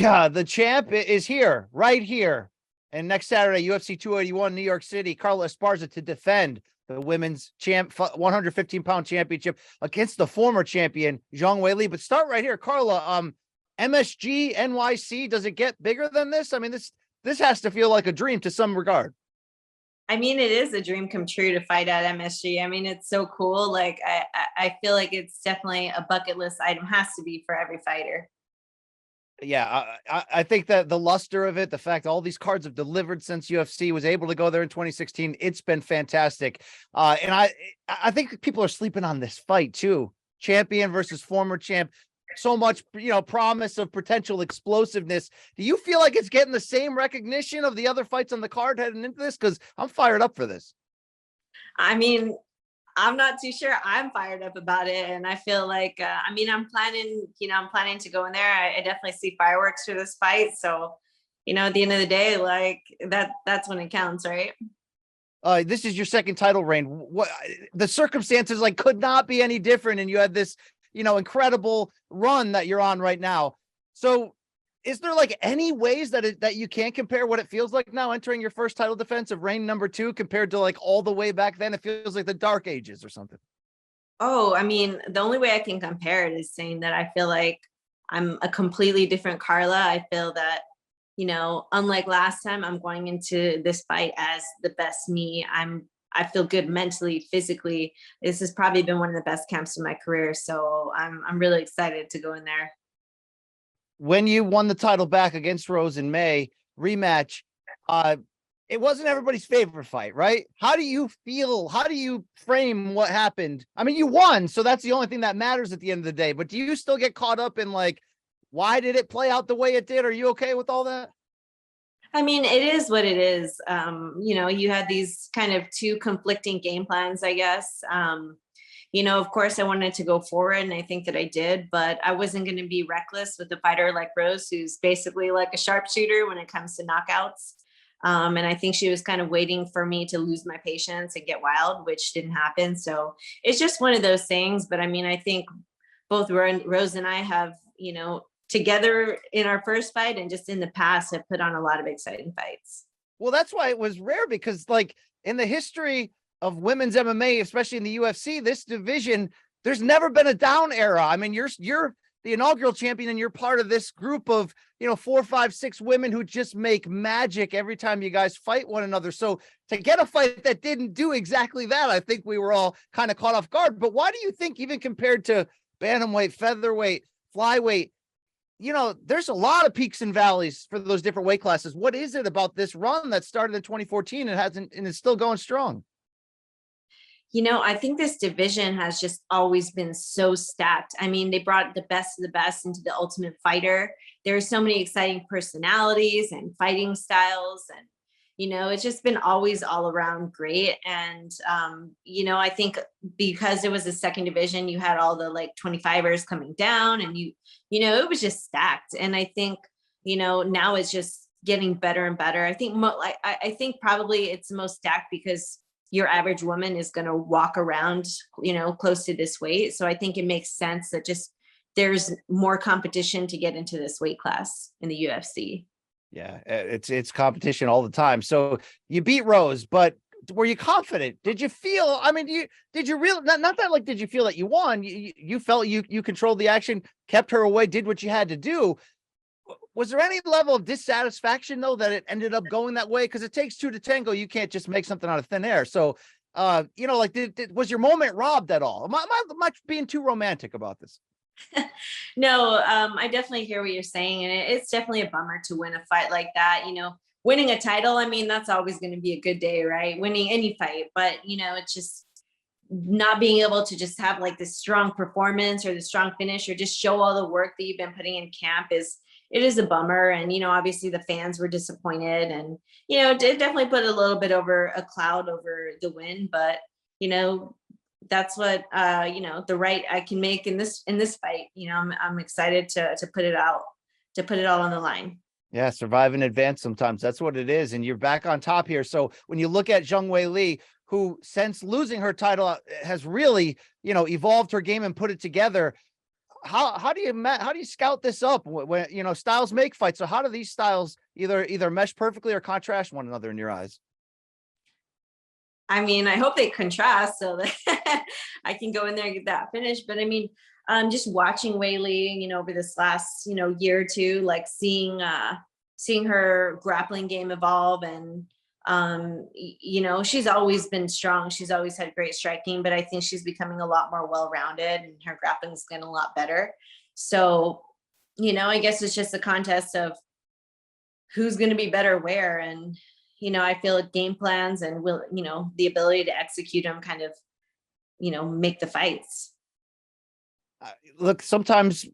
The champ is here, right here. And next Saturday, UFC 281, New York City, Carla Esparza to defend the women's 115-pound championship against the former champion, Zhang Weili. But start right here, Carla. MSG, NYC, does it get bigger than this? I mean, this has to feel like a dream to some regard. I mean, it is a dream come true to fight at MSG. I mean, it's so cool. Like, I feel like it's definitely a bucket list item, has to be for every fighter. Yeah, I think that the luster of it, the fact all these cards have delivered since UFC was able to go there in 2016, it's been fantastic. And I think people are sleeping on this fight too. Champion versus former champ. So much, promise of potential explosiveness. Do you feel like it's getting the same recognition of the other fights on the card heading into this? Because I'm fired up for this. I mean, I'm not too sure. I'm fired up about it. And I feel like, I'm planning to go in there. I definitely see fireworks for this fight. So, at the end of the day, like that's when it counts, right? This is your second title reign. What the circumstances could not be any different. And you had this, incredible run that you're on right now. So is there any ways that you can't compare what it feels like now entering your first title defense of reign number 2 compared to all the way back then? It feels like the dark ages or something. Oh, I mean, the only way I can compare it is saying that I feel like I'm a completely different Carla. I feel that, unlike last time, I'm going into this fight as the best me. I feel good mentally, physically. This has probably been one of the best camps of my career. So I'm really excited to go in there. When you won the title back against Rose in May, rematch, it wasn't everybody's favorite fight, right? How do you feel? How do you frame what happened? I mean, you won, so that's the only thing that matters at the end of the day. But do you still get caught up in why did it play out the way it did? Are you okay with all that? I mean, it is what it is. You had these kind of two conflicting game plans, I guess. Of course, I wanted to go forward, and I think that I did, but I wasn't going to be reckless with a fighter like Rose, who's basically like a sharpshooter when it comes to knockouts. And I think she was kind of waiting for me to lose my patience and get wild, which didn't happen. So it's just one of those things. But I mean, I think both Rose and I have, together in our first fight and just in the past have put on a lot of exciting fights. Well, that's why it was rare, because in the history of women's MMA, especially in the UFC, this division, there's never been a down era. I mean, you're the inaugural champion, and you're part of this group of, 4, 5, 6 women who just make magic every time you guys fight one another. So to get a fight that didn't do exactly that, I think we were all kind of caught off guard. But why do you think, even compared to bantamweight, featherweight, flyweight, there's a lot of peaks and valleys for those different weight classes. What is it about this run that started in 2014 and is still going strong? I think this division has just always been so stacked. I mean, they brought the best of the best into the Ultimate Fighter. There are so many exciting personalities and fighting styles, and it's just been always all around great. And I think because it was a second division, you had all the 25ers coming down, and it was just stacked. And I think now it's just getting better and better. I think I think probably it's the most stacked because your average woman is going to walk around, close to this weight. So I think it makes sense that just there's more competition to get into this weight class in the UFC. Yeah, it's competition all the time. So you beat Rose, but were you confident? Did you feel, did you really, not that did you feel that you won? You felt you controlled the action, kept her away, did what you had to do. Was there any level of dissatisfaction though, that it ended up going that way? Because it takes 2 to tango. You can't just make something out of thin air. So, was your moment robbed at all? Am I being too romantic about this? No, I definitely hear what you're saying. And it's definitely a bummer to win a fight like that. Winning a title, that's always going to be a good day, right? Winning any fight. But, it's just not being able to just have this strong performance or the strong finish or just show all the work that you've been putting in camp it is a bummer. And, obviously the fans were disappointed, and, it did definitely put a little bit over a cloud over the win, but, that's what, the right I can make in this fight. I'm excited to put it out, to put it all on the line. Yeah, survive and advance sometimes. That's what it is. And you're back on top here. So when you look at Zhang Weili, who since losing her title has really, evolved her game and put it together, how do you scout this up when you know styles make fights? So how do these styles either mesh perfectly or contrast one another in your eyes? I mean, I hope they contrast so that I can go in there and get that finish. But I mean, just watching Whaley, you know, over this last, you know, year or two, like seeing her grappling game evolve, and you know, she's always been strong. She's always had great striking, but I think she's becoming a lot more well-rounded, and her grappling is getting a lot better. So, you know, I guess it's just a contest of who's going to be better where. And you know, I feel like game plans and will, you know, the ability to execute them kind of, you know, make the fights. Look, sometimes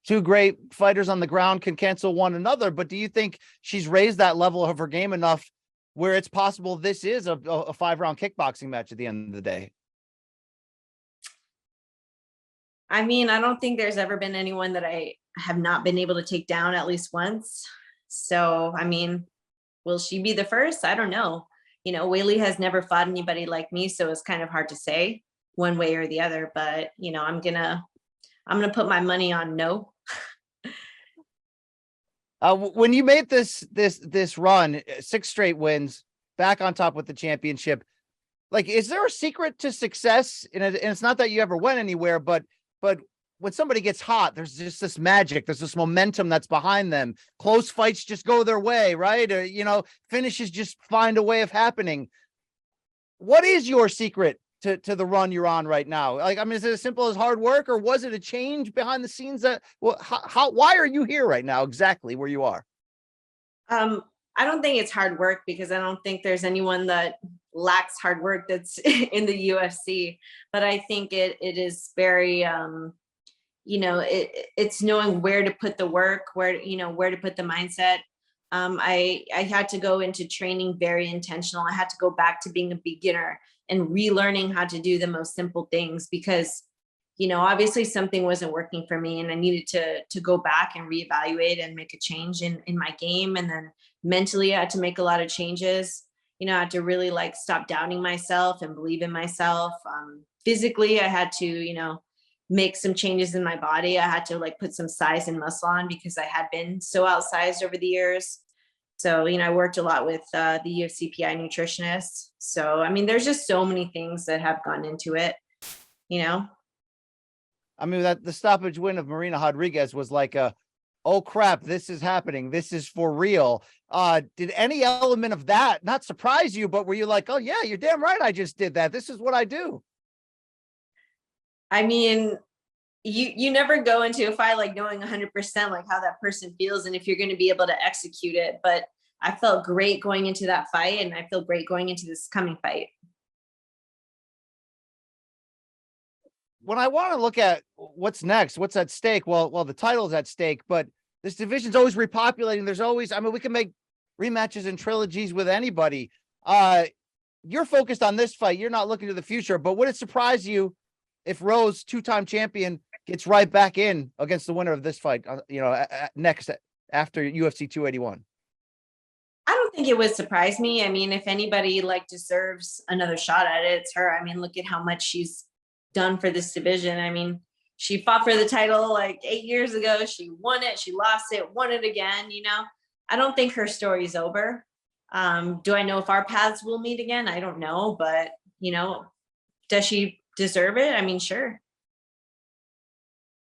two great fighters on the ground can cancel one another, but do you think she's raised that level of her game enough where it's possible this is a 5-round kickboxing match at the end of the day? I mean, I don't think there's ever been anyone that I have not been able to take down at least once. So, I mean, will she be the first? I don't know. You know, Whaley has never fought anybody like me, so it's kind of hard to say one way or the other. But you know, I'm gonna put my money on no. When you made this run, 6 straight wins, back on top with the championship, like, is there a secret to success? And it's not that you ever went anywhere, but when somebody gets hot, there's just this magic. There's this momentum that's behind them. Close fights just go their way, right? Or, you know, finishes just find a way of happening. What is your secret to the run you're on right now? Like, I mean, is it as simple as hard work, or was it a change behind the scenes that, well, why are you here right now exactly where you are? I don't think it's hard work, because I don't think there's anyone that lacks hard work that's in the UFC. But I think it is very, you know, it's knowing where to put the work, where, you know, where to put the mindset. I had to go into training very intentional. I had to go back to being a beginner and relearning how to do the most simple things, because, you know, obviously something wasn't working for me, and I needed to go back and reevaluate and make a change in my game. And then mentally, I had to make a lot of changes. You know, I had to really like stop doubting myself and believe in myself. Physically, I had to, you know, make some changes in my body. I had to like put some size and muscle on, because I had been so outsized over the years. So, you know, I worked a lot with the UFC PI nutritionist. So, I mean, there's just so many things that have gone into it, you know? I mean, that the stoppage win of Marina Rodriguez was like oh crap, this is happening. This is for real. Did any element of that not surprise you, but were you like, oh yeah, you're damn right, I just did that. This is what I do. I mean, you never go into a fight like knowing 100% like how that person feels and if you're going to be able to execute it. But I felt great going into that fight, and I feel great going into this coming fight. When I want to look at what's next, what's at stake, well, the title's at stake, but this division's always repopulating. There's always, I mean, we can make rematches and trilogies with anybody. You're focused on this fight. You're not looking to the future, but would it surprise you if Rose, 2-time champion, gets right back in against the winner of this fight, you know, next after UFC 281? I don't think it would surprise me. I mean, if anybody like deserves another shot at it, it's her. I mean, look at how much she's done for this division. I mean, she fought for the title like 8 years ago. She won it. She lost it, won it again. You know, I don't think her story's over. Do I know if our paths will meet again? I don't know, but you know, does she deserve it? I mean, sure.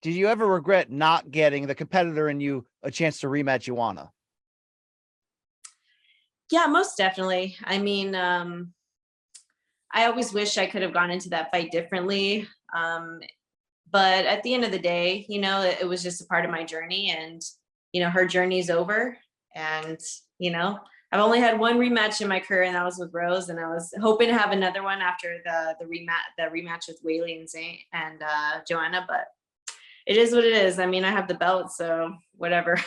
Did you ever regret not getting the competitor in you a chance to rematch Ioana? Yeah, most definitely. I mean, I always wish I could have gone into that fight differently. But at the end of the day, you know, it was just a part of my journey, and, you know, her journey's over. And, you know, I've only had one rematch in my career, and that was with Rose. And I was hoping to have another one after the rematch with Whaley and Zane and Joanna, but it is what it is. I mean, I have the belt, so whatever.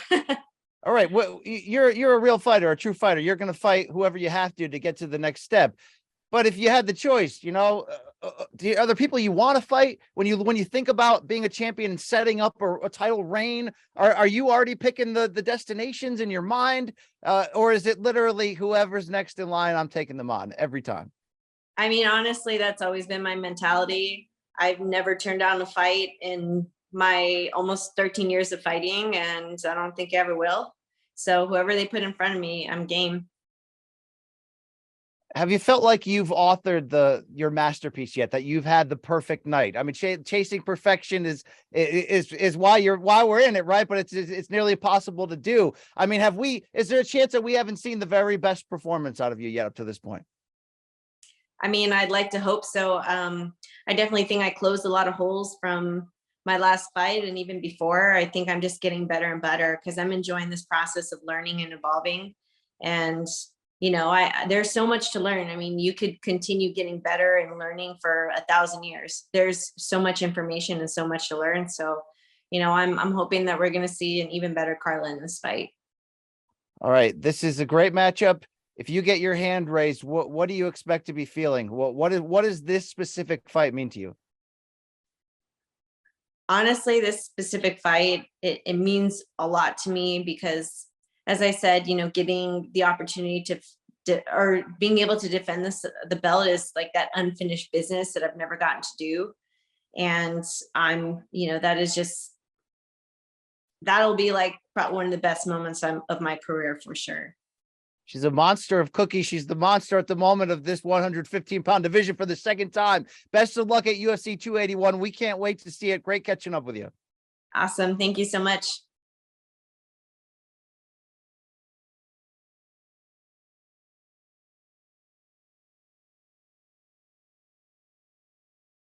All right. Well, you're a real fighter, a true fighter. You're going to fight whoever you have to get to the next step. But if you had the choice, you know, are there people you want to fight when you think about being a champion and setting up a title reign? Are you already picking the destinations in your mind, or is it literally whoever's next in line, I'm taking them on every time? I mean, honestly, that's always been my mentality. I've never turned down a fight in my almost 13 years of fighting, and I don't think I ever will. So whoever they put in front of me, I'm game. Have you felt like you've authored your masterpiece yet? That you've had the perfect night? I mean, chasing perfection is why we're in it, right? But it's nearly impossible to do. I mean, is there a chance that we haven't seen the very best performance out of you yet up to this point? I mean, I'd like to hope so. I definitely think I closed a lot of holes from my last fight, and even before. I think I'm just getting better and better because I'm enjoying this process of learning and evolving. And there's so much to learn. I mean, you could continue getting better and learning for 1,000 years. There's so much information and so much to learn. So, I'm hoping that we're going to see an even better Carla in this fight. All right, this is a great matchup. If you get your hand raised, what do you expect to be feeling? What does this specific fight mean to you? Honestly, this specific fight, it means a lot to me because, as I said, getting the opportunity or being able to defend the belt is like that unfinished business that I've never gotten to do. And that'll be like probably one of the best moments of my career for sure. She's a monster of cookies. She's the monster at the moment of this 115-pound division for the second time. Best of luck at UFC 281. We can't wait to see it. Great catching up with you. Awesome. Thank you so much.